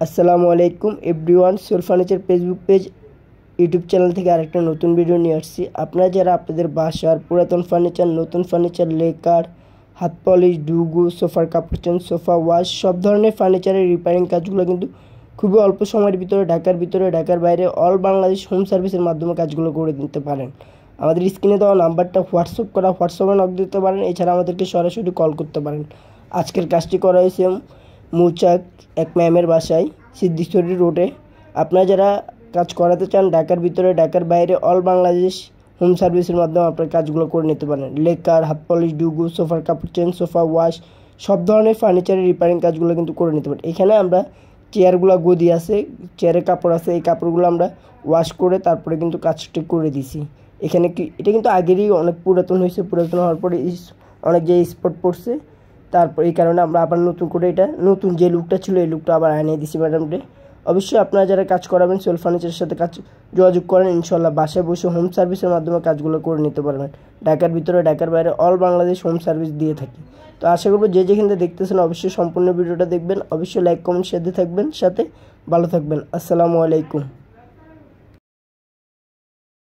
আসসালামু আলাইকুম everyone. Soul furniture Facebook page YouTube channel থেকে আরেকটা নতুন ভিডিও নিয়ে আসছি। আপনারা যারা আপনাদের বাসার পুরাতন ফার্নিচার, নতুন ফার্নিচার, লেকার, হাত পলিশ, ডুগু, সোফার কাপড় চেঞ্জ, সোফা ওয়াশ, সব ধরনের ফার্নিচারের রিপেয়ারিং কাজগুলো কিন্তু খুবই অল্প সময়ের ভিতরে ঢাকার বাইরে অল বাংলাদেশ হোম সার্ভিসের মাধ্যমে কাজগুলো করে দিতে পারেন। আমাদের স্ক্রিনে দেওয়া নাম্বারটা হোয়াটসঅ্যাপে নক দিতে পারেন। এছাড়া আমাদেরকে সরাসরি কল করতে পারেন। আজকের কাজটি করা হয়েছে মৌচাক এক ম্যামের বাসায়, সিদ্দিকচুরি রোডে। আপনারা যারা কাজ করাতে চান ঢাকার ভিতরে ঢাকার বাইরে অল বাংলাদেশ হোম সার্ভিসের মাধ্যমে আপনার কাজগুলো করে নিতে পারেন। লেকার, হাত পলিশ, ডুগু, সোফার কাপড় চেঞ্জ, সোফা ওয়াশ, সব ধরনের ফার্নিচারের রিপেয়ারিং কাজগুলো কিন্তু করে নিতে পারেন। এখানে আমরা চেয়ারগুলো গদি আছে, চেয়ারের কাপড় আছে, এই কাপড়গুলো আমরা ওয়াশ করে তারপরে কিন্তু কাজটি করে দিছি। এখানে এটা কিন্তু আগেরই অনেক পুরাতন হয়েছে, পুরাতন হওয়ার পরে অনেক জায়গায় স্পট পড়ছে। তারপর এই কারণে আমরা আবার নতুন করে এটা নতুন যে লুকটা ছিল এই লুকটা আবার আনিয়ে দিছি ম্যাডামকে। অবশ্যই আপনারা যারা কাজ করাবেন সোল ফার্নিচারের সাথে যোগাযোগ করেন, ইনশাল্লাহ বাসায় বসে হোম সার্ভিসের মাধ্যমে কাজগুলো করে নিতে পারবেন। ঢাকার ভিতরে ঢাকার বাইরে অল বাংলাদেশ হোম সার্ভিস দিয়ে থাকি। তো আশা করবো যে যেখানে দেখতেছেন অবশ্যই সম্পূর্ণ ভিডিওটা দেখবেন। অবশ্যই লাইক কমেন্ট সাথে থাকবেন, সাথে ভালো থাকবেন। আসসালামু আলাইকুম।